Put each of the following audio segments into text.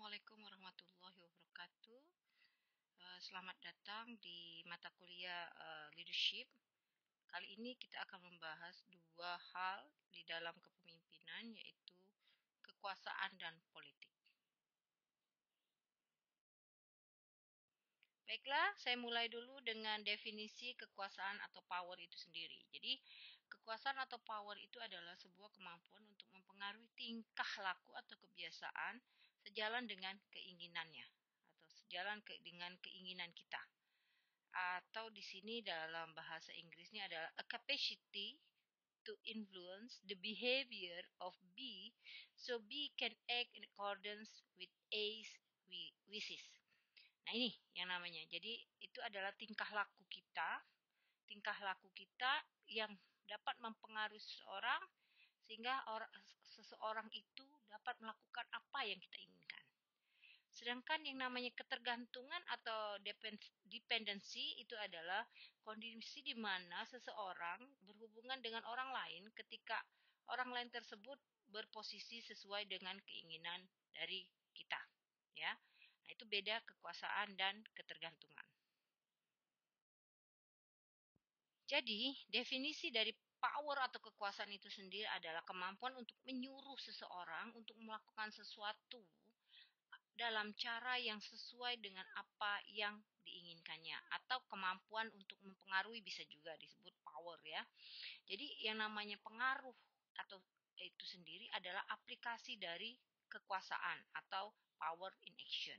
Assalamualaikum warahmatullahi wabarakatuh. Selamat datang di mata kuliah leadership. Kali ini kita akan membahas dua hal di dalam kepemimpinan, yaitu kekuasaan dan politik. Baiklah, saya mulai dulu dengan definisi kekuasaan atau power itu sendiri. Jadi, kekuasaan atau power itu adalah sebuah kemampuan untuk mempengaruhi tingkah laku atau kebiasaan sejalan dengan keinginannya atau dengan keinginan kita. Atau di sini dalam bahasa Inggrisnya adalah a capacity to influence the behavior of B so B can act in accordance with A's wishes. Nah, ini yang namanya. Jadi itu adalah tingkah laku kita yang dapat mempengaruhi seseorang sehingga seseorang itu dapat melakukan apa yang kita inginkan. Sedangkan yang namanya ketergantungan atau dependensi itu adalah kondisi di mana seseorang berhubungan dengan orang lain ketika orang lain tersebut berposisi sesuai dengan keinginan dari kita, ya. Nah, itu beda kekuasaan dan ketergantungan. Jadi, definisi dari power atau kekuasaan itu sendiri adalah kemampuan untuk menyuruh seseorang untuk melakukan sesuatu dalam cara yang sesuai dengan apa yang diinginkannya, atau kemampuan untuk mempengaruhi bisa juga disebut power, ya. Jadi yang namanya pengaruh atau itu sendiri adalah aplikasi dari kekuasaan atau power in action.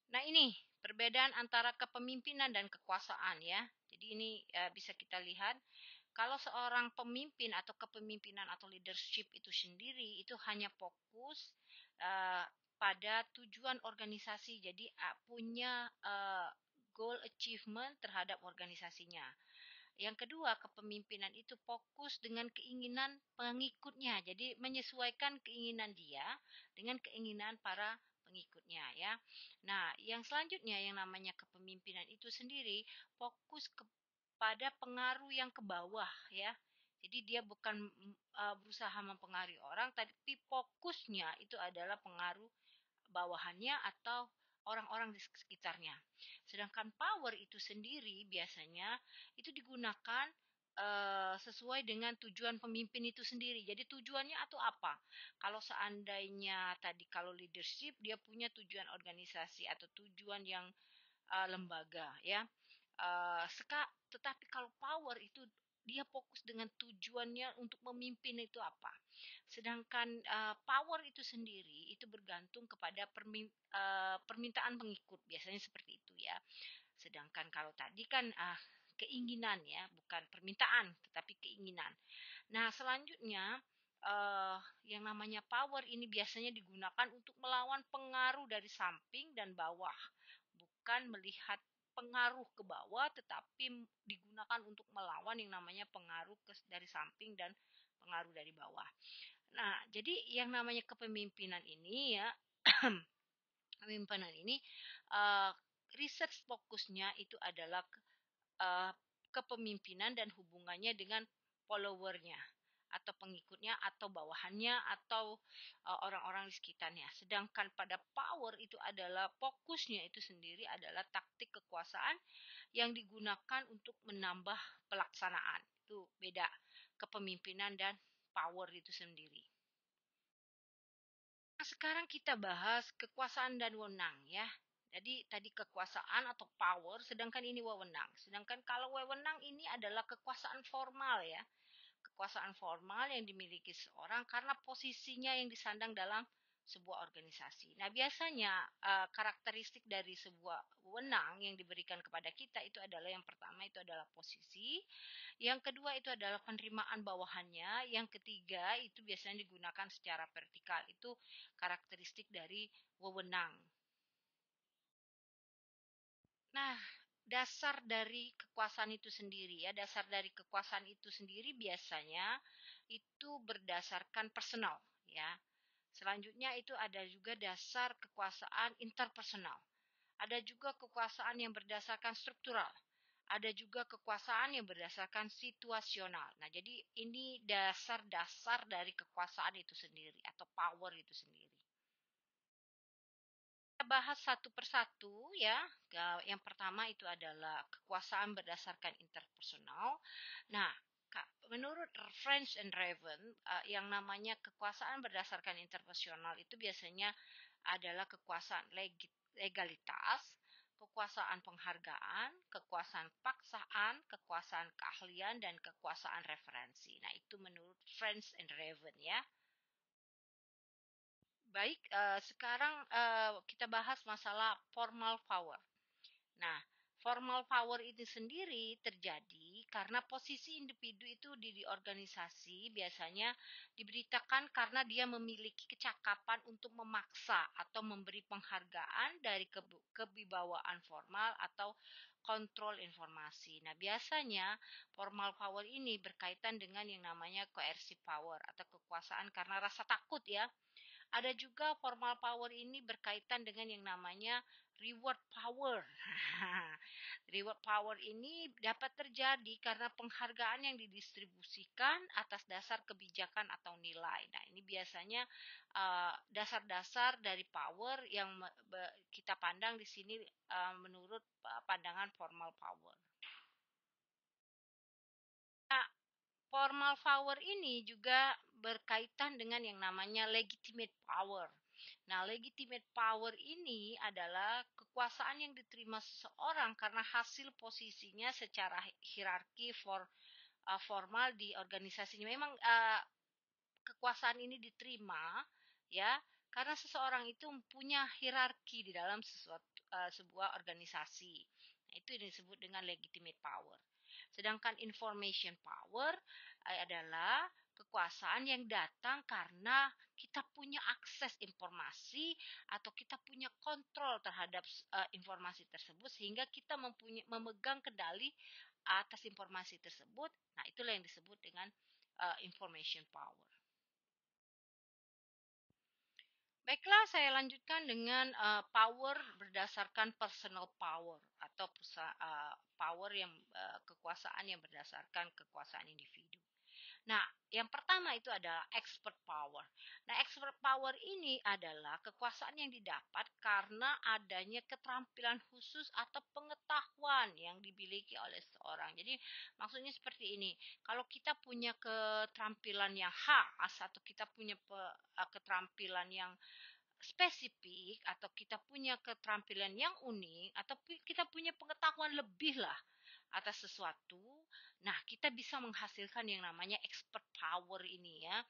Nah, ini perbedaan antara kepemimpinan dan kekuasaan, ya. Jadi ini bisa kita lihat kalau seorang pemimpin atau kepemimpinan atau leadership itu sendiri itu hanya fokus pada tujuan organisasi. Jadi punya goal achievement terhadap organisasinya. Yang kedua, kepemimpinan itu fokus dengan keinginan pengikutnya. Jadi menyesuaikan keinginan dia dengan keinginan para pengikutnya, ya. Nah, yang selanjutnya yang namanya kepemimpinan itu sendiri fokus pada pengaruh yang ke bawah, ya. Jadi dia bukan berusaha mempengaruhi orang, tapi fokusnya itu adalah pengaruh bawahannya atau orang-orang di sekitarnya. Sedangkan power itu sendiri biasanya itu digunakan sesuai dengan tujuan pemimpin itu sendiri. Jadi tujuannya atau apa? Kalau seandainya tadi kalau leadership dia punya tujuan organisasi atau tujuan yang lembaga, ya. Tetapi kalau power itu dia fokus dengan tujuannya untuk memimpin itu apa. Sedangkan power itu sendiri itu bergantung kepada permintaan pengikut, biasanya seperti itu, ya. Sedangkan kalau tadi kan keinginan, ya, bukan permintaan tetapi keinginan. Nah, selanjutnya yang namanya power ini biasanya digunakan untuk melawan pengaruh dari samping dan bawah, bukan melihat pengaruh ke bawah, tetapi digunakan untuk melawan yang namanya pengaruh dari samping dan pengaruh dari bawah. Nah, jadi yang namanya kepemimpinan ini, ya, kepemimpinan ini research fokusnya itu adalah kepemimpinan dan hubungannya dengan followernya atau pengikutnya atau bawahannya atau orang-orang di sekitarnya. Sedangkan pada power itu adalah fokusnya itu sendiri adalah taktik kekuasaan yang digunakan untuk menambah pelaksanaan. Itu beda kepemimpinan dan power itu sendiri. Nah, sekarang kita bahas kekuasaan dan wewenang, ya. Jadi tadi kekuasaan atau power, sedangkan ini wewenang. Sedangkan kalau wewenang ini adalah kekuasaan formal, ya. Kekuasaan formal yang dimiliki seorang karena posisinya yang disandang dalam sebuah organisasi. Nah, biasanya karakteristik dari sebuah wewenang yang diberikan kepada kita itu adalah yang pertama itu adalah posisi, yang kedua itu adalah penerimaan bawahannya, yang ketiga itu biasanya digunakan secara vertikal. Itu karakteristik dari wewenang. Nah, dasar dari kekuasaan itu sendiri, ya, dasar dari kekuasaan itu sendiri biasanya itu berdasarkan personal, ya. Selanjutnya itu ada juga dasar kekuasaan interpersonal. Ada juga kekuasaan yang berdasarkan struktural. Ada juga kekuasaan yang berdasarkan situasional. Nah, jadi ini dasar-dasar dari kekuasaan itu sendiri atau power itu sendiri. Kita bahas satu persatu ya. Yang pertama itu adalah kekuasaan berdasarkan interpersonal. Nah, menurut French and Raven, yang namanya kekuasaan berdasarkan interpersonal itu biasanya adalah kekuasaan legalitas, kekuasaan penghargaan, kekuasaan paksaan, kekuasaan keahlian, dan kekuasaan referensi. Nah, itu menurut French and Raven ya. Baik, sekarang kita bahas masalah formal power. Nah, formal power itu sendiri terjadi karena posisi individu itu di organisasi biasanya diberitakan karena dia memiliki kecakapan untuk memaksa atau memberi penghargaan dari kewibawaan formal atau kontrol informasi. Nah, biasanya formal power ini berkaitan dengan yang namanya coercive power atau kekuasaan karena rasa takut ya. Ada juga formal power ini berkaitan dengan yang namanya reward power. Reward power ini dapat terjadi karena penghargaan yang didistribusikan atas dasar kebijakan atau nilai. Nah, ini biasanya dasar-dasar dari power yang kita pandang di sini menurut pandangan formal power. Nah, formal power ini juga berkaitan dengan yang namanya legitimate power. Nah, legitimate power ini adalah kekuasaan yang diterima seseorang karena hasil posisinya secara hierarki formal di organisasinya. Memang kekuasaan ini diterima ya karena seseorang itu punya hierarki di dalam sebuah organisasi. Nah, itu yang disebut dengan legitimate power. Sedangkan information power adalah kekuasaan yang datang karena kita punya akses informasi atau kita punya kontrol terhadap informasi tersebut sehingga kita memegang kendali atas informasi tersebut. Nah, itulah yang disebut dengan information power. Baiklah, saya lanjutkan dengan power berdasarkan personal power atau power yang kekuasaan yang berdasarkan kekuasaan individu. Nah, yang pertama itu adalah expert power. Nah, expert power ini adalah kekuasaan yang didapat karena adanya keterampilan khusus atau pengetahuan yang dimiliki oleh seorang. Jadi, maksudnya seperti ini. Kalau kita punya keterampilan yang khas atau kita punya keterampilan yang spesifik atau kita punya keterampilan yang unik atau kita punya pengetahuan lebih lah atas sesuatu, nah kita bisa menghasilkan yang namanya expert power ini ya.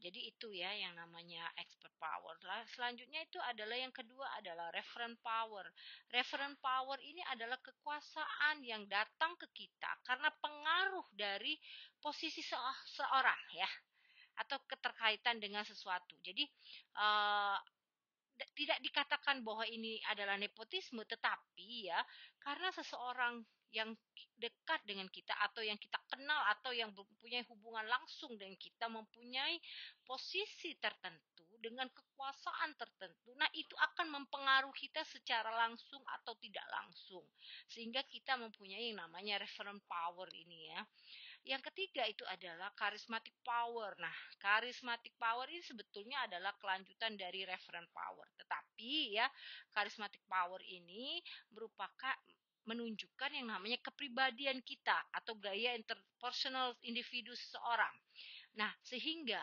Jadi itu ya yang namanya expert power. Selanjutnya itu adalah yang kedua adalah referent power. Referent power ini adalah kekuasaan yang datang ke kita karena pengaruh dari posisi seorang ya atau keterkaitan dengan sesuatu. Jadi uh, tidak dikatakan bahwa ini adalah nepotisme, tetapi ya karena seseorang yang dekat dengan kita atau yang kita kenal atau yang mempunyai hubungan langsung dengan kita mempunyai posisi tertentu dengan kekuasaan tertentu. Nah, itu akan mempengaruhi kita secara langsung atau tidak langsung. Sehingga kita mempunyai yang namanya referent power ini ya. Yang ketiga itu adalah charismatic power. Nah, charismatic power ini sebetulnya adalah kelanjutan dari referent power. Tetapi ya, charismatic power ini merupakan menunjukkan yang namanya kepribadian kita atau gaya interpersonal individu seseorang. Nah, sehingga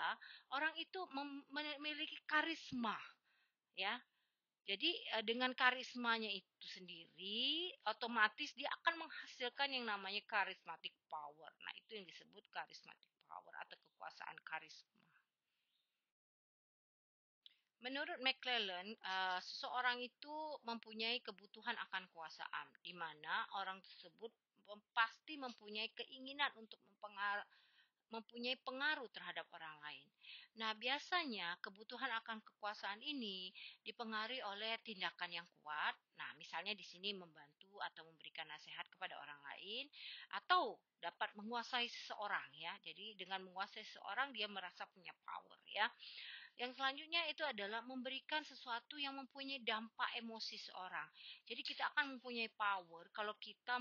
orang itu memiliki karisma ya. Jadi dengan karismanya itu sendiri, otomatis dia akan menghasilkan yang namanya charismatic power. Nah, itu yang disebut charismatic power atau kekuasaan karisma. Menurut McClellan, seseorang itu mempunyai kebutuhan akan kekuasaan, di mana orang tersebut pasti mempunyai keinginan untuk mempunyai pengaruh terhadap orang lain. Nah, biasanya kebutuhan akan kekuasaan ini dipengaruhi oleh tindakan yang kuat. Nah, misalnya di sini membantu atau memberikan nasihat kepada orang lain atau dapat menguasai seseorang ya. Jadi dengan menguasai seseorang dia merasa punya power ya. Yang selanjutnya itu adalah memberikan sesuatu yang mempunyai dampak emosi seorang. Jadi kita akan mempunyai power kalau kita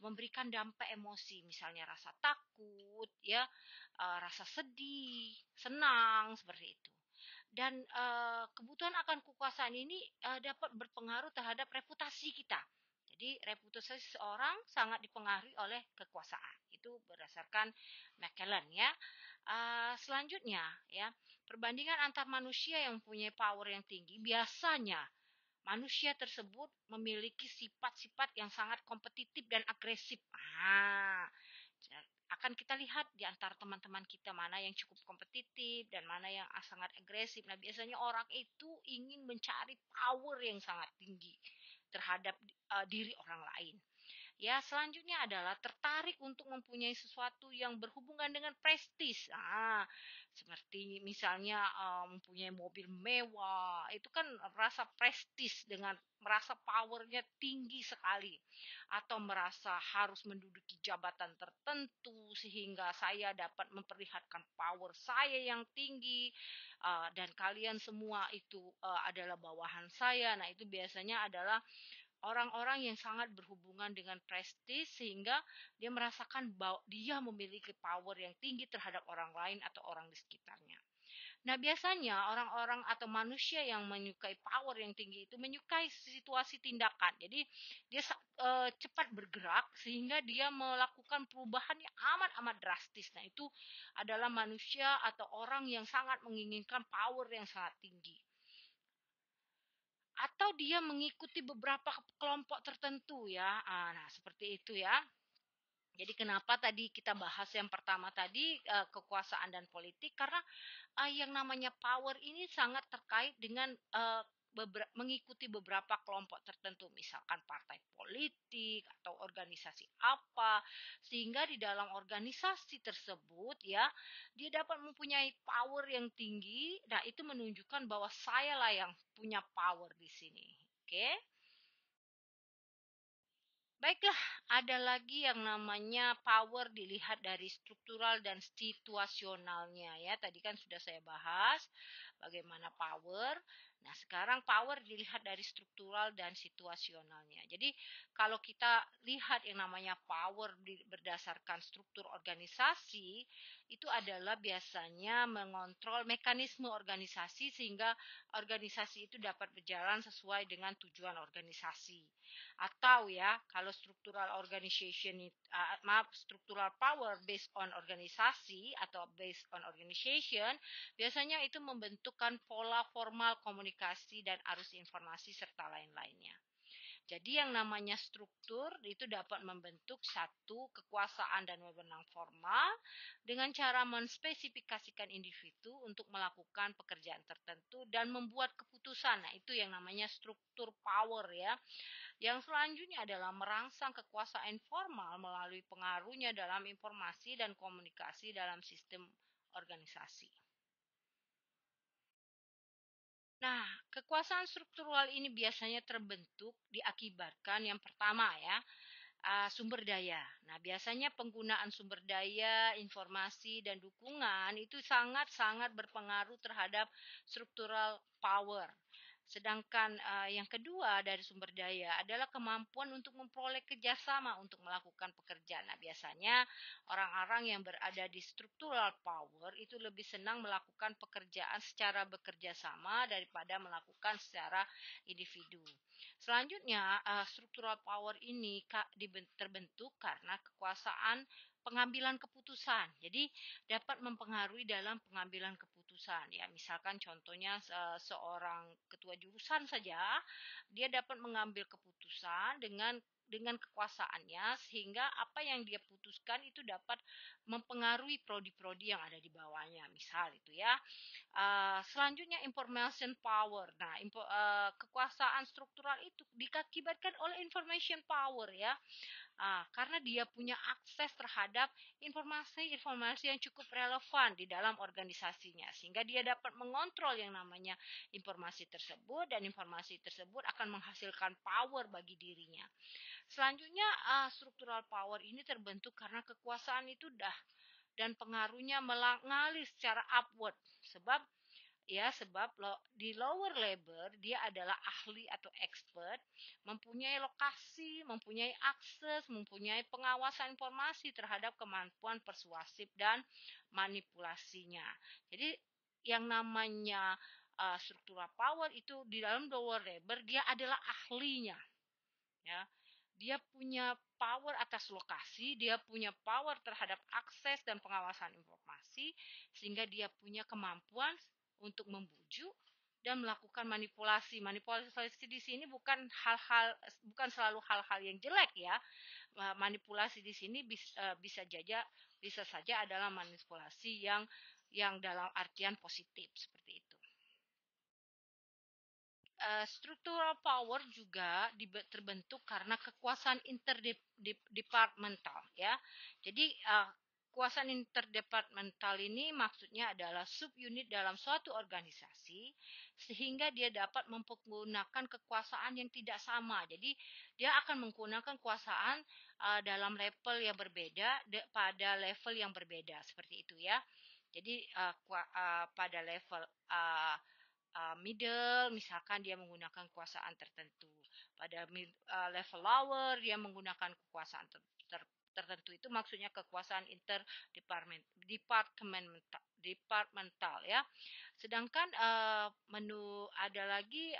memberikan dampak emosi, misalnya rasa takut, ya, rasa sedih, senang, seperti itu. Dan kebutuhan akan kekuasaan ini dapat berpengaruh terhadap reputasi kita. Jadi reputasi seseorang sangat dipengaruhi oleh kekuasaan. Itu berdasarkan McKellen, ya. Selanjutnya, ya, perbandingan antar manusia yang mempunyai power yang tinggi biasanya manusia tersebut memiliki sifat-sifat yang sangat kompetitif dan agresif. Akan kita lihat di antara teman-teman kita mana yang cukup kompetitif dan mana yang sangat agresif. Nah, biasanya orang itu ingin mencari power yang sangat tinggi terhadap diri orang lain. Ya, selanjutnya adalah tertarik untuk mempunyai sesuatu yang berhubungan dengan prestis. Seperti misalnya mempunyai mobil mewah, itu kan rasa prestis dengan merasa powernya tinggi sekali. Atau merasa harus menduduki jabatan tertentu sehingga saya dapat memperlihatkan power saya yang tinggi. Dan kalian semua itu adalah bawahan saya. Nah, itu biasanya adalah orang-orang yang sangat berhubungan dengan prestis sehingga dia merasakan bahwa dia memiliki power yang tinggi terhadap orang lain atau orang di sekitarnya. Nah, biasanya orang-orang atau manusia yang menyukai power yang tinggi itu menyukai situasi tindakan. Jadi dia cepat bergerak sehingga dia melakukan perubahan yang amat-amat drastis. Nah, itu adalah manusia atau orang yang sangat menginginkan power yang sangat tinggi. Atau dia mengikuti beberapa kelompok tertentu, ya. Nah, seperti itu, ya. Jadi kenapa tadi kita bahas yang pertama tadi kekuasaan dan politik karena yang namanya power ini sangat terkait dengan mengikuti beberapa kelompok tertentu, misalkan partai politik atau organisasi apa, sehingga di dalam organisasi tersebut, ya, dia dapat mempunyai power yang tinggi. Nah, itu menunjukkan bahwa saya lah yang punya power di sini. Oke? Baiklah, ada lagi yang namanya power dilihat dari struktural dan situasionalnya, ya. Tadi kan sudah saya bahas bagaimana power. Nah, sekarang power dilihat dari struktural dan situasionalnya. Jadi, kalau kita lihat yang namanya power berdasarkan struktur organisasi, itu adalah biasanya mengontrol mekanisme organisasi sehingga organisasi itu dapat berjalan sesuai dengan tujuan organisasi. Atau, ya, kalau structural organization maaf, structural power based on organisasi atau based on organization, biasanya itu membentukkan pola formal komunikasi dan arus informasi serta lain-lainnya. Jadi yang namanya struktur itu dapat membentuk satu kekuasaan dan wewenang formal dengan cara menspesifikasikan individu untuk melakukan pekerjaan tertentu dan membuat keputusan. Nah, itu yang namanya struktur power, ya. Yang selanjutnya adalah merangsang kekuasaan formal melalui pengaruhnya dalam informasi dan komunikasi dalam sistem organisasi. Nah, kekuasaan struktural ini biasanya terbentuk diakibatkan yang pertama, ya, sumber daya. Nah, biasanya penggunaan sumber daya, informasi, dan dukungan itu sangat-sangat berpengaruh terhadap struktural power. Sedangkan yang kedua dari sumber daya adalah kemampuan untuk memperoleh kerjasama untuk melakukan pekerjaan. Nah, biasanya orang-orang yang berada di structural power itu lebih senang melakukan pekerjaan secara bekerja sama daripada melakukan secara individu. Selanjutnya, structural power ini terbentuk karena kekuasaan pengambilan keputusan. Jadi dapat mempengaruhi dalam pengambilan keputusan. Ya, misalkan contohnya seorang ketua jurusan saja, dia dapat mengambil keputusan dengan kekuasaannya sehingga apa yang dia putuskan itu dapat mempengaruhi prodi-prodi yang ada di bawahnya. Misal itu, ya. Selanjutnya information power. Nah, kekuasaan struktural itu diakibatkan oleh information power, ya. Karena dia punya akses terhadap informasi-informasi yang cukup relevan di dalam organisasinya. Sehingga dia dapat mengontrol yang namanya informasi tersebut dan informasi tersebut akan menghasilkan power bagi dirinya. Selanjutnya, structural power ini terbentuk karena kekuasaan itu dan pengaruhnya mengalir secara upward, Sebab di lower level dia adalah ahli atau expert, mempunyai lokasi, mempunyai akses, mempunyai pengawasan informasi terhadap kemampuan persuasif dan manipulasinya. Jadi yang namanya struktural power itu di dalam lower level dia adalah ahlinya, ya. Dia punya power atas lokasi, dia punya power terhadap akses dan pengawasan informasi, sehingga dia punya kemampuan untuk membujuk dan melakukan manipulasi. Manipulasi di sini bukan selalu hal-hal yang jelek, ya. Manipulasi di sini bisa saja adalah manipulasi yang dalam artian positif seperti itu. Struktural power juga terbentuk karena kekuasaan interdepartemental, ya. Jadi kekuasaan interdepartemental ini maksudnya adalah subunit dalam suatu organisasi sehingga dia dapat menggunakan kekuasaan yang tidak sama. Jadi dia akan menggunakan kekuasaan dalam level yang berbeda pada level yang berbeda seperti itu, ya. Jadi pada level middle, misalkan dia menggunakan kekuasaan tertentu. Pada level lower, dia menggunakan kekuasaan tertentu. Itu maksudnya kekuasaan departemental, ya. Sedangkan ada lagi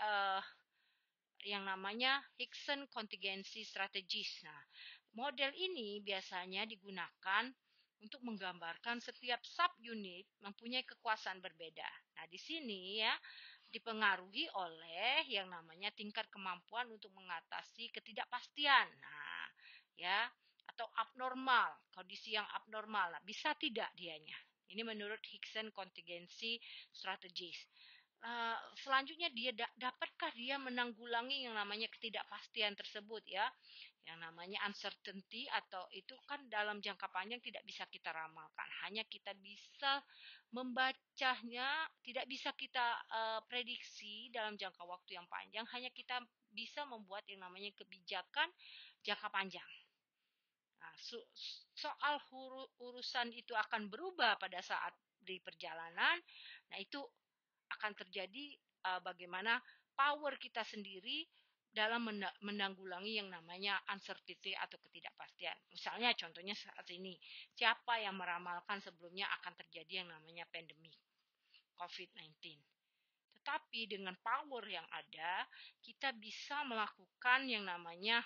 yang namanya Hickson Contingency Strategies. Nah, model ini biasanya digunakan untuk menggambarkan setiap subunit mempunyai kekuasaan berbeda. Nah, di sini, ya, dipengaruhi oleh yang namanya tingkat kemampuan untuk mengatasi ketidakpastian. Nah, ya, atau abnormal, kondisi yang abnormal. Nah, bisa tidak dianya. Ini menurut Hickson Contingency Strategies. Selanjutnya dapatkah dia menanggulangi yang namanya ketidakpastian tersebut, ya, yang namanya uncertainty, atau itu kan dalam jangka panjang tidak bisa kita ramalkan, hanya kita bisa membacanya, tidak bisa kita prediksi dalam jangka waktu yang panjang, hanya kita bisa membuat yang namanya kebijakan jangka panjang. Nah, soal urusan itu akan berubah pada saat di perjalanan. Nah, itu akan terjadi bagaimana power kita sendiri dalam menanggulangi yang namanya uncertainty atau ketidakpastian. Misalnya contohnya saat ini, siapa yang meramalkan sebelumnya akan terjadi yang namanya pandemi COVID-19. Tetapi dengan power yang ada, kita bisa melakukan yang namanya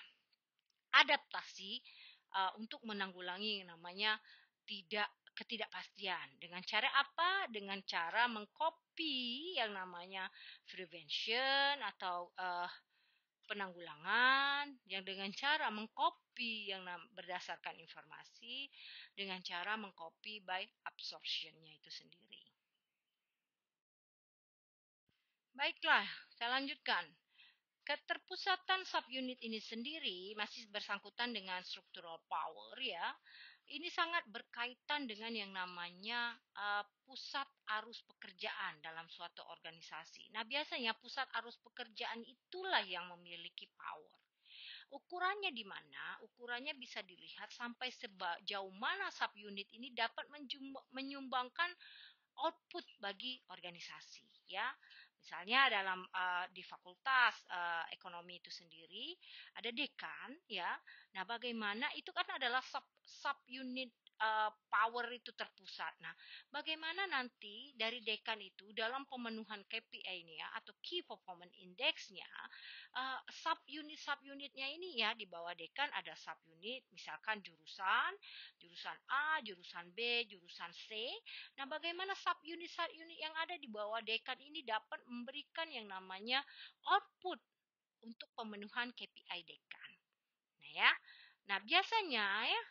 adaptasi untuk menanggulangi yang namanya ketidakpastian. Dengan cara apa? Dengan cara mengcopy yang namanya prevention atau penanggulangan, yang dengan cara mengcopy yang berdasarkan informasi, dengan cara mengcopy by absorption-nya itu sendiri. Baiklah, saya lanjutkan. Keterpusatan subunit ini sendiri masih bersangkutan dengan structural power, ya. Ini sangat berkaitan dengan yang namanya pusat arus pekerjaan dalam suatu organisasi. Nah, biasanya pusat arus pekerjaan itulah yang memiliki power. Ukurannya di mana? Ukurannya bisa dilihat sampai sejauh mana subunit ini dapat menyumbangkan output bagi organisasi, ya. Misalnya dalam di fakultas ekonomi itu sendiri ada dekan, ya. Nah, bagaimana itu kan adalah subunit power itu terpusat. Nah, bagaimana nanti dari dekan itu dalam pemenuhan KPI-nya atau Key Performance Index-nya, subunitnya ini, ya, di bawah dekan ada subunit, misalkan jurusan A, jurusan B, jurusan C. Nah, bagaimana subunit yang ada di bawah dekan ini dapat memberikan yang namanya output untuk pemenuhan KPI dekan. Nah, ya. Nah, biasanya, ya,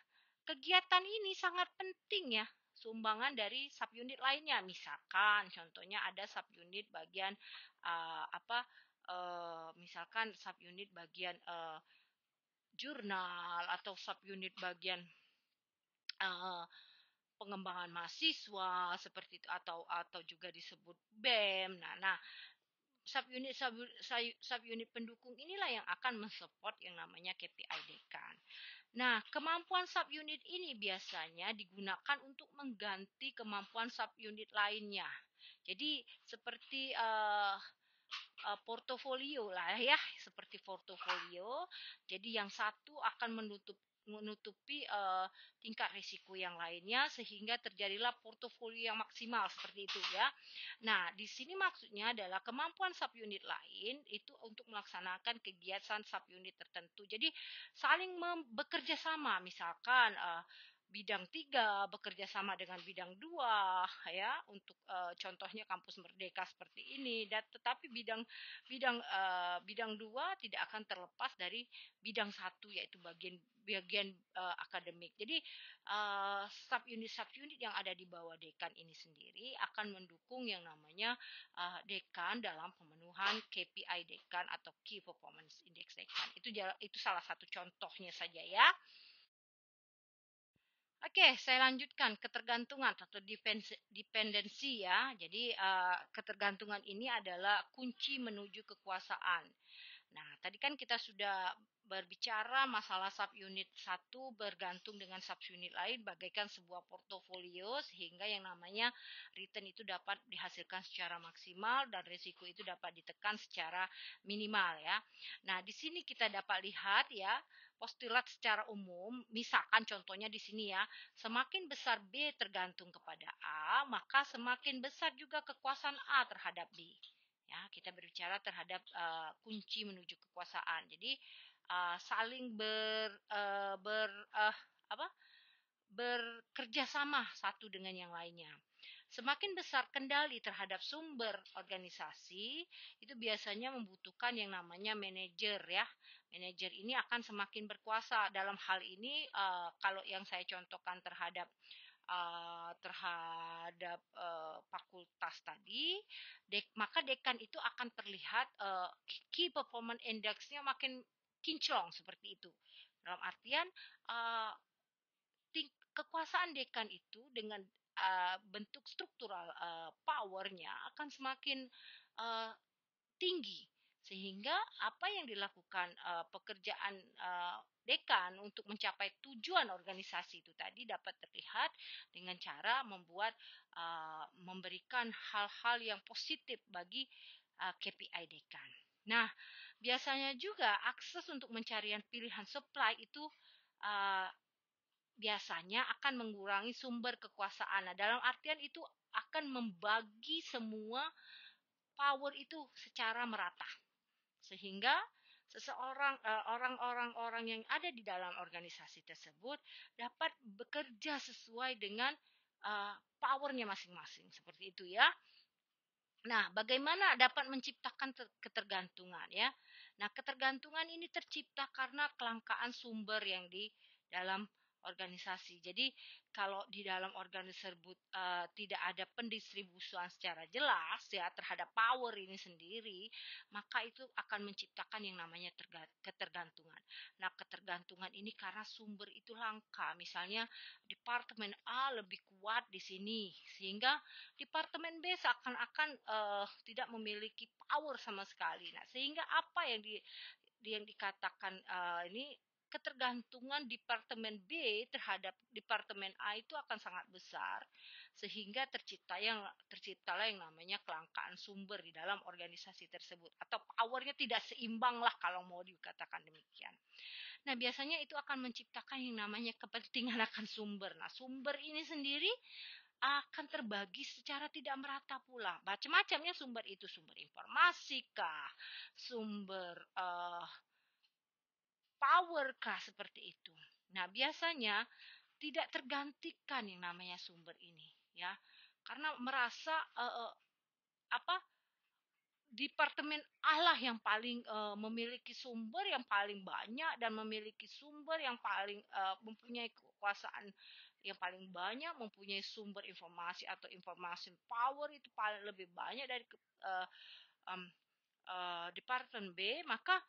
kegiatan ini sangat penting, ya, sumbangan dari subunit lainnya. Misalkan contohnya ada subunit bagian misalkan subunit bagian jurnal, atau subunit bagian pengembangan mahasiswa seperti itu, atau juga disebut BEM. Nah, subunit pendukung inilah yang akan mensupport yang namanya KPI dekan. Nah, kemampuan subunit ini biasanya digunakan untuk mengganti kemampuan subunit lainnya. Jadi seperti portofolio lah ya, seperti portofolio. Jadi yang satu akan menutupi tingkat risiko yang lainnya sehingga terjadilah portofolio yang maksimal seperti itu ya. Nah, di sini maksudnya adalah kemampuan subunit lain itu untuk melaksanakan kegiatan subunit tertentu. Jadi saling bekerja sama, misalkan bidang 3 bekerja sama dengan bidang 2 ya untuk contohnya kampus Merdeka seperti ini dan tetapi bidang 2 tidak akan terlepas dari bidang 1 yaitu bagian bagian akademik. Jadi subunit yang ada di bawah dekan ini sendiri akan mendukung yang namanya dekan dalam pemenuhan KPI dekan atau Key Performance Index dekan. Itu salah satu contohnya saja ya. Oke, saya lanjutkan ketergantungan atau dependensi ya. Jadi ketergantungan ini adalah kunci menuju kekuasaan. Nah, tadi kan kita sudah berbicara masalah subunit satu bergantung dengan subunit lain bagaikan sebuah portofolio sehingga yang namanya return itu dapat dihasilkan secara maksimal dan risiko itu dapat ditekan secara minimal ya. Nah, di sini kita dapat lihat ya postulat secara umum, misalkan contohnya di sini ya, semakin besar B tergantung kepada A, maka semakin besar juga kekuasaan A terhadap B. Ya, kita berbicara terhadap kunci menuju kekuasaan. Jadi saling apa? Bekerja sama satu dengan yang lainnya. Semakin besar kendali terhadap sumber organisasi, itu biasanya membutuhkan yang namanya manajer ya. Manajer ini akan semakin berkuasa. Dalam hal ini kalau yang saya contohkan terhadap fakultas tadi, maka dekan itu akan terlihat key performance index-nya makin kinclong seperti itu. Dalam artian uh, kekuasaan dekan itu dengan bentuk struktural powernya akan semakin uh, tinggi sehingga apa yang dilakukan pekerjaan dekan untuk mencapai tujuan organisasi itu tadi dapat terlihat dengan cara memberikan hal-hal yang positif bagi KPI dekan. Nah, biasanya juga akses untuk mencarian pilihan supply itu uh, biasanya akan mengurangi sumber kekuasaan. Nah, dalam artian itu akan membagi semua power itu secara merata. Sehingga orang-orang yang ada di dalam organisasi tersebut dapat bekerja sesuai dengan powernya masing-masing. Seperti itu ya. Nah, bagaimana dapat menciptakan ketergantungan ya? Nah, ketergantungan ini tercipta karena kelangkaan sumber yang di dalam organisasi. Jadi, kalau di dalam organisasi tersebut tidak ada pendistribusian secara jelas ya terhadap power ini sendiri, maka itu akan menciptakan yang namanya ketergantungan. Nah, ketergantungan ini karena sumber itu langka. Misalnya, departemen A lebih kuat di sini, sehingga departemen B seakan-akan tidak memiliki power sama sekali. Nah, sehingga apa yang dikatakan ini ketergantungan departemen B terhadap departemen A itu akan sangat besar sehingga terciptalah yang namanya kelangkaan sumber di dalam organisasi tersebut atau powernya tidak seimbang lah kalau mau dikatakan demikian. Nah, biasanya itu akan menciptakan yang namanya kepentingan akan sumber. Nah, sumber ini sendiri akan terbagi secara tidak merata pula. Macam-macamnya sumber itu, sumber informasi kah, sumber power kah, seperti itu. Nah, biasanya tidak tergantikan yang namanya sumber ini, ya. Karena merasa apa departemen Allah yang paling memiliki sumber yang paling banyak dan memiliki sumber yang paling mempunyai kekuasaan yang paling banyak, mempunyai sumber informasi atau informasi power itu paling lebih banyak dari um, departemen B, maka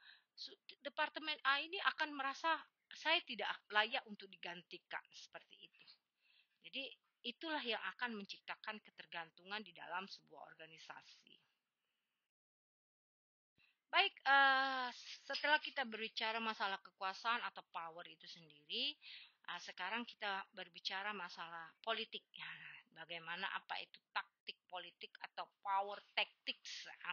departemen A ini akan merasa saya tidak layak untuk digantikan seperti itu. Jadi itulah yang akan menciptakan ketergantungan di dalam sebuah organisasi. Baik, setelah kita berbicara masalah kekuasaan atau power itu sendiri, sekarang kita berbicara masalah politik. Ya, bagaimana apa itu taktik politik atau power tactics ya.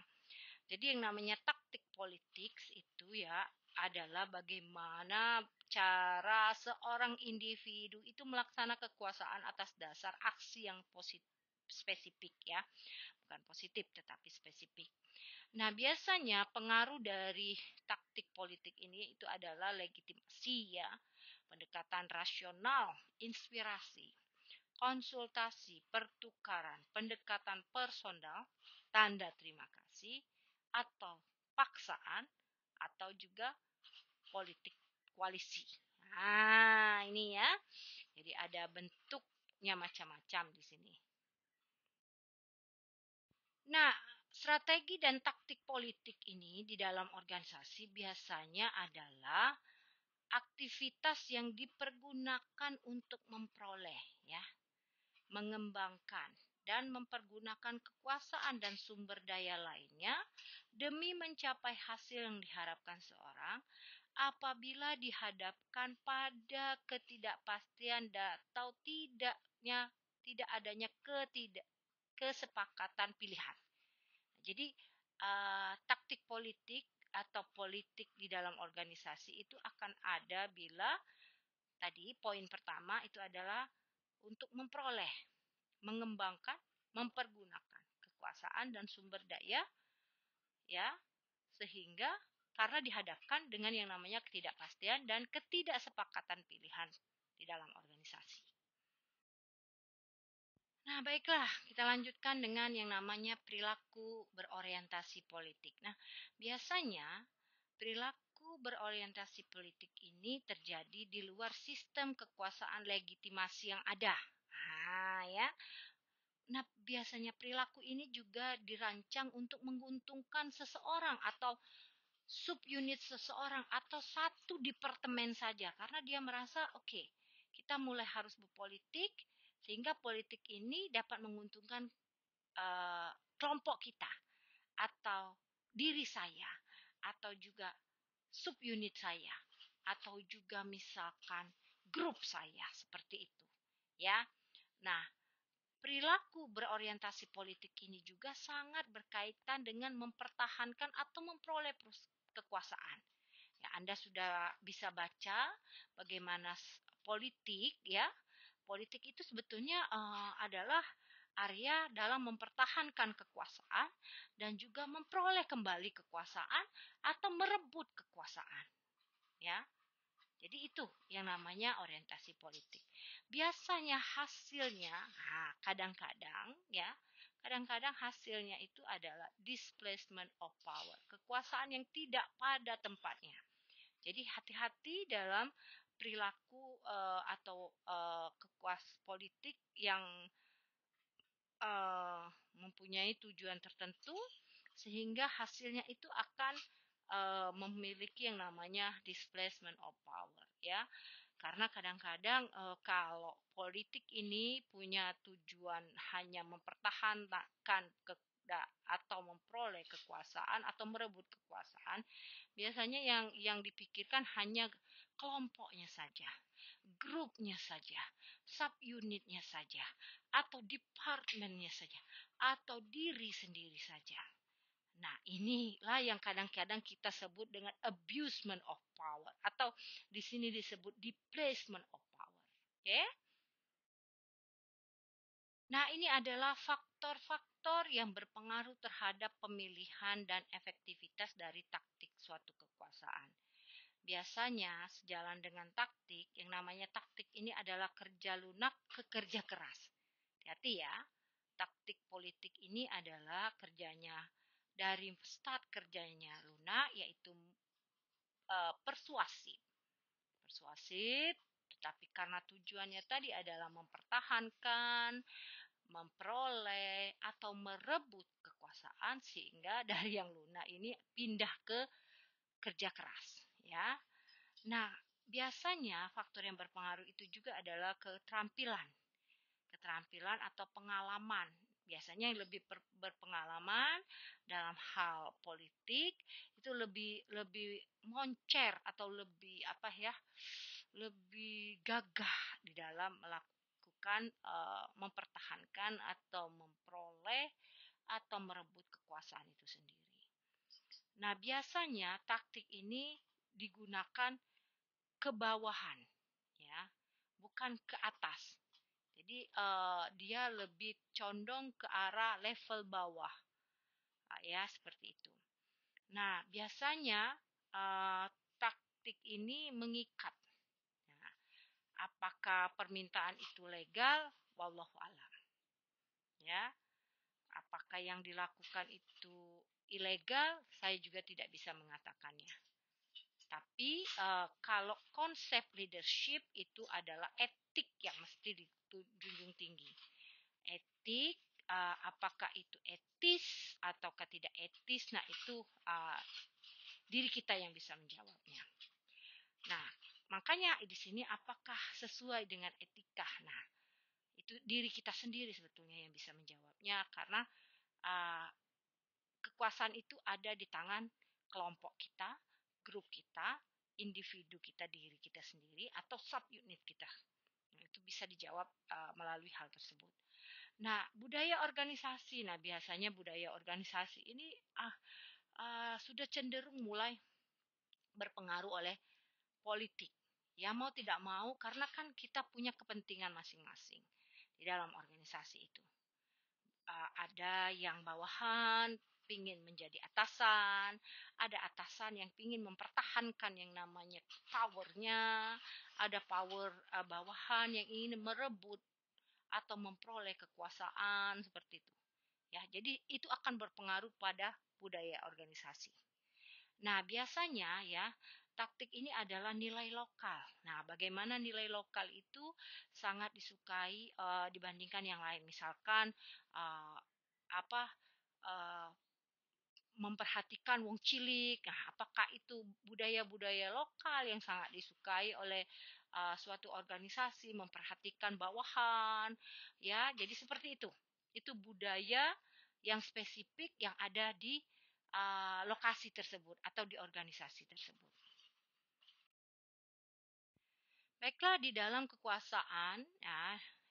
Jadi yang namanya taktik politik itu ya adalah bagaimana cara seorang individu itu melaksanakan kekuasaan atas dasar aksi yang positif spesifik ya, bukan positif tetapi spesifik. Nah, biasanya pengaruh dari taktik politik ini itu adalah legitimasi ya, pendekatan rasional, inspirasi, konsultasi, pertukaran, pendekatan personal, tanda terima kasih, atau paksaan, atau juga politik koalisi. Nah, ini ya. Jadi ada bentuknya macam-macam di sini. Nah, strategi dan taktik politik ini di dalam organisasi biasanya adalah aktivitas yang dipergunakan untuk memperoleh ya, mengembangkan dan mempergunakan kekuasaan dan sumber daya lainnya demi mencapai hasil yang diharapkan seorang apabila dihadapkan pada ketidakpastian atau tidak adanya kesepakatan pilihan. Jadi taktik politik atau politik di dalam organisasi itu akan ada bila tadi poin pertama itu adalah untuk memperoleh, mengembangkan, mempergunakan kekuasaan dan sumber daya ya, sehingga karena dihadapkan dengan yang namanya ketidakpastian dan ketidaksepakatan pilihan di dalam organisasi. Nah, baiklah, kita lanjutkan dengan yang namanya perilaku berorientasi politik. Nah, biasanya perilaku berorientasi politik ini terjadi di luar sistem kekuasaan legitimasi yang ada. Nah, ya. Nah, biasanya perilaku ini juga dirancang untuk menguntungkan seseorang atau subunit seseorang atau satu departemen saja karena dia merasa oke, kita mulai harus berpolitik sehingga politik ini dapat menguntungkan kelompok kita atau diri saya atau juga subunit saya atau juga misalkan grup saya seperti itu ya. Nah, perilaku berorientasi politik ini juga sangat berkaitan dengan mempertahankan atau memperoleh kekuasaan. Ya, Anda sudah bisa baca bagaimana politik ya. Politik itu sebetulnya adalah area dalam mempertahankan kekuasaan dan juga memperoleh kembali kekuasaan atau merebut kekuasaan. Ya. Jadi itu yang namanya orientasi politik. Biasanya hasilnya, kadang-kadang ya, kadang-kadang hasilnya itu adalah displacement of power, kekuasaan yang tidak pada tempatnya. Jadi hati-hati dalam perilaku atau kekuasaan politik yang mempunyai tujuan tertentu sehingga hasilnya itu akan memiliki yang namanya displacement of power ya. Karena kadang-kadang kalau politik ini punya tujuan hanya mempertahankan atau memperoleh kekuasaan atau merebut kekuasaan, biasanya yang dipikirkan hanya kelompoknya saja, grupnya saja, subunitnya saja, atau departemennya saja, atau diri sendiri saja. Nah, inilah yang kadang-kadang kita sebut dengan abusement of power atau di sini disebut displacement of power. Oke? Nah, ini adalah faktor-faktor yang berpengaruh terhadap pemilihan dan efektivitas dari taktik suatu kekuasaan. Biasanya sejalan dengan taktik, yang namanya taktik ini adalah kerja lunak ke kerja keras. Hati-hati ya, taktik politik ini adalah kerjanya dari start kerjanya lunak yaitu persuasif. Persuasif, tetapi karena tujuannya tadi adalah mempertahankan, memperoleh atau merebut kekuasaan sehingga dari yang lunak ini pindah ke kerja keras, ya. Nah, biasanya faktor yang berpengaruh itu juga adalah keterampilan. Keterampilan atau pengalaman. Biasanya yang lebih berpengalaman dalam hal politik itu lebih moncer atau lebih lebih gagah di dalam melakukan melakukan mempertahankan atau memperoleh atau merebut kekuasaan itu sendiri. Nah, biasanya taktik ini digunakan ke bawahan, ya, bukan ke atas. Jadi dia lebih condong ke arah level bawah, ya seperti itu. Nah, biasanya taktik ini mengikat. Nah, apakah permintaan itu legal? Wallahu alam. Ya, apakah yang dilakukan itu ilegal? Saya juga tidak bisa mengatakannya. Tapi kalau konsep leadership itu adalah etik yang mesti dijunjung tinggi. Etik, apakah itu etis ataukah tidak etis? Nah, itu diri kita yang bisa menjawabnya. Nah, makanya di sini apakah sesuai dengan etika? Nah, itu diri kita sendiri sebetulnya yang bisa menjawabnya, karena kekuasaan itu ada di tangan kelompok kita, grup kita, individu kita, diri kita sendiri, atau sub-unit kita. Nah, itu bisa dijawab melalui hal tersebut. Nah, budaya organisasi. Nah, biasanya budaya organisasi ini sudah cenderung mulai berpengaruh oleh politik. Ya mau tidak mau, karena kan kita punya kepentingan masing-masing di dalam organisasi itu. Ada yang bawahan pingin menjadi atasan, ada atasan yang pingin mempertahankan yang namanya powernya, ada power bawahan yang ingin merebut atau memperoleh kekuasaan seperti itu. Ya, jadi itu akan berpengaruh pada budaya organisasi. Nah, biasanya ya, taktik ini adalah nilai lokal. Nah, bagaimana nilai lokal itu sangat disukai dibandingkan yang lain. Misalkan uh, apa uh, memperhatikan wong cilik. Nah, apakah itu budaya-budaya lokal yang sangat disukai oleh suatu organisasi, memperhatikan bawahan, ya. Jadi seperti itu. Itu budaya yang spesifik yang ada di lokasi tersebut atau di organisasi tersebut. Baiklah, di dalam kekuasaan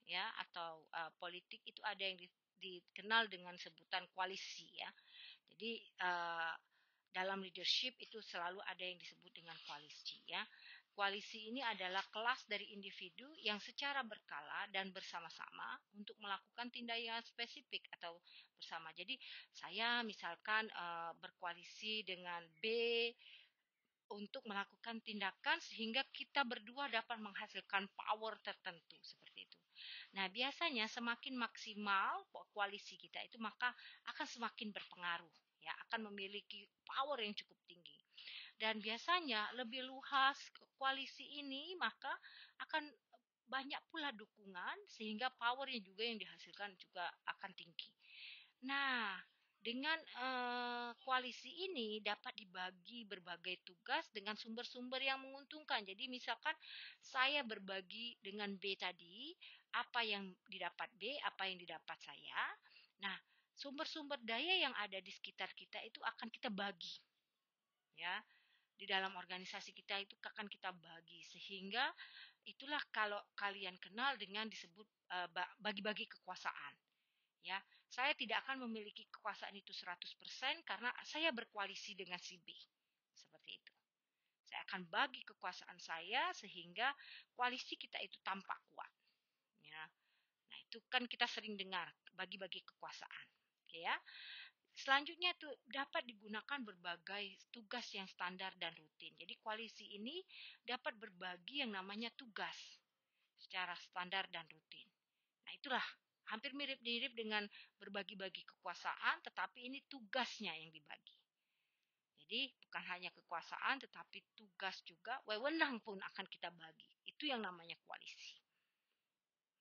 ya atau politik itu ada yang dikenal dengan sebutan koalisi, ya. Jadi dalam leadership itu selalu ada yang disebut dengan koalisi, ya. Koalisi ini adalah kelas dari individu yang secara berkala dan bersama-sama untuk melakukan tindakan spesifik atau bersama. Jadi saya misalkan berkoalisi dengan B untuk melakukan tindakan sehingga kita berdua dapat menghasilkan power tertentu seperti itu. Nah, biasanya semakin maksimal koalisi kita itu, maka akan semakin berpengaruh, ya, akan memiliki power yang cukup tinggi. Dan biasanya lebih luas koalisi ini, maka akan banyak pula dukungan sehingga power yang juga yang dihasilkan juga akan tinggi. Nah, dengan koalisi ini dapat dibagi berbagai tugas dengan sumber-sumber yang menguntungkan. Jadi misalkan saya berbagi dengan B tadi, apa yang didapat B, apa yang didapat saya. Nah, sumber-sumber daya yang ada di sekitar kita itu akan kita bagi. Ya, di dalam organisasi kita itu akan kita bagi, sehingga itulah kalau kalian kenal dengan disebut bagi-bagi kekuasaan. Ya, saya tidak akan memiliki kekuasaan itu 100% karena saya berkoalisi dengan si B. Seperti itu. Saya akan bagi kekuasaan saya sehingga koalisi kita itu tampak kuat. Ya. Nah, itu kan kita sering dengar bagi-bagi kekuasaan. Oke, ya. Selanjutnya itu dapat digunakan berbagai tugas yang standar dan rutin. Jadi koalisi ini dapat berbagi yang namanya tugas secara standar dan rutin. Nah, itulah hampir mirip-mirip dengan berbagi-bagi kekuasaan, tetapi ini tugasnya yang dibagi. Jadi bukan hanya kekuasaan, tetapi tugas juga, wewenang pun akan kita bagi. Itu yang namanya koalisi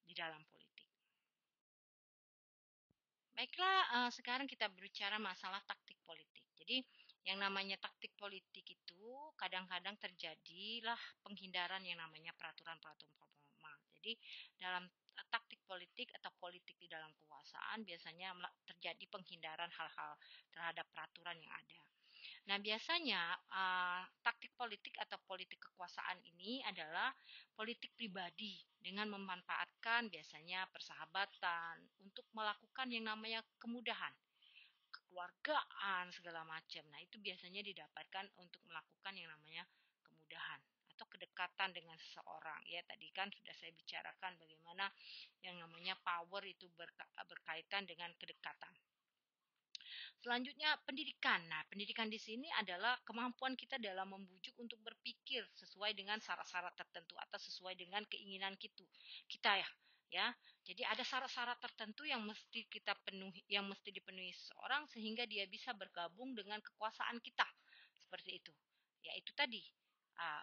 di dalam politik. Baiklah, sekarang kita berbicara masalah taktik politik. Jadi, yang namanya taktik politik itu kadang-kadang terjadilah penghindaran yang namanya peraturan-peraturan formal. Jadi, dalam taktik politik atau politik di dalam kekuasaan biasanya terjadi penghindaran hal-hal terhadap peraturan yang ada. Nah, biasanya taktik politik atau politik kekuasaan ini adalah politik pribadi dengan memanfaatkan biasanya persahabatan untuk melakukan yang namanya kemudahan, kekeluargaan, segala macam. Nah, itu biasanya didapatkan untuk melakukan yang namanya kemudahan atau kedekatan dengan seseorang. Ya, tadi kan sudah saya bicarakan bagaimana yang namanya power itu berkaitan dengan kedekatan. Selanjutnya pendidikan. Nah, pendidikan di sini adalah kemampuan kita dalam membujuk untuk berpikir sesuai dengan syarat-syarat tertentu atau sesuai dengan keinginan kita ya. Ya, jadi ada syarat-syarat tertentu yang mesti kita penuhi, yang mesti dipenuhi seseorang sehingga dia bisa bergabung dengan kekuasaan kita. Seperti itu. Ya, itu tadi.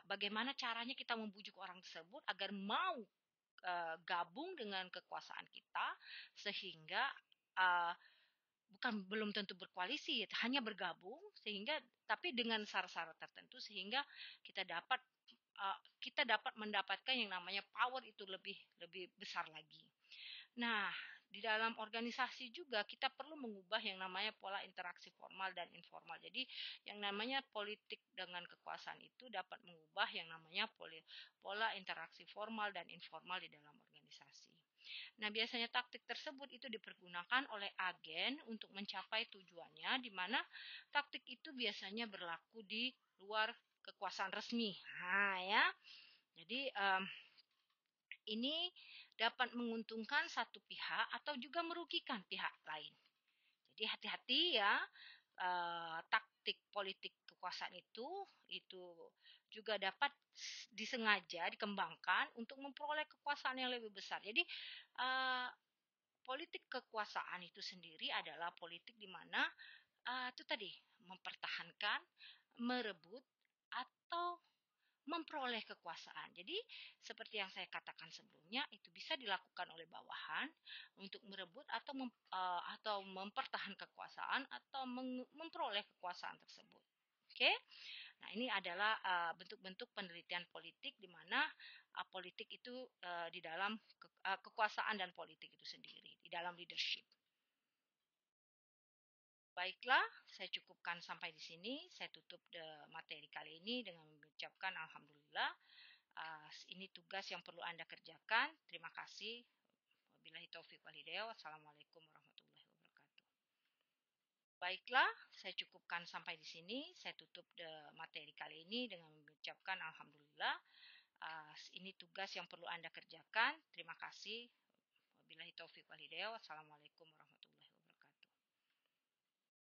Bagaimana caranya kita membujuk orang tersebut agar mau gabung dengan kekuasaan kita sehingga uh, belum tentu berkoalisi, hanya bergabung sehingga tapi dengan syarat-syarat tertentu sehingga kita dapat mendapatkan yang namanya power itu lebih lebih besar lagi. Nah, di dalam organisasi juga kita perlu mengubah yang namanya pola interaksi formal dan informal. Jadi, yang namanya politik dengan kekuasaan itu dapat mengubah yang namanya pola interaksi formal dan informal di dalam organisasi. Nah, biasanya taktik tersebut itu dipergunakan oleh agen untuk mencapai tujuannya, di mana taktik itu biasanya berlaku di luar kekuasaan resmi. Nah, ya. Jadi, ini dapat menguntungkan satu pihak atau juga merugikan pihak lain. Jadi hati-hati ya, taktik politik kekuasaan itu juga dapat disengaja dikembangkan untuk memperoleh kekuasaan yang lebih besar. Jadi politik kekuasaan itu sendiri adalah politik di mana itu tadi mempertahankan, merebut atau memperoleh kekuasaan. Jadi seperti yang saya katakan sebelumnya itu bisa dilakukan oleh bawahan untuk merebut atau mempertahankan kekuasaan atau memperoleh kekuasaan tersebut. Oke. Nah, ini adalah bentuk-bentuk penelitian politik di mana politik itu di dalam kekuasaan dan politik itu sendiri, di dalam leadership. Baiklah, saya cukupkan sampai di sini. Saya tutup materi kali ini dengan mengucapkan alhamdulillah. Ini tugas yang perlu Anda kerjakan. Terima kasih. Wabillahi taufiq wal hidayah. Wassalamualaikum warahmatullahi wabarakatuh. Baiklah, saya cukupkan sampai di sini. Saya tutup materi kali ini dengan mengucapkan alhamdulillah. Ini tugas yang perlu Anda kerjakan. Terima kasih. Wabillahi taufiq wal hidayah. Wassalamualaikum warahmatullahi wabarakatuh.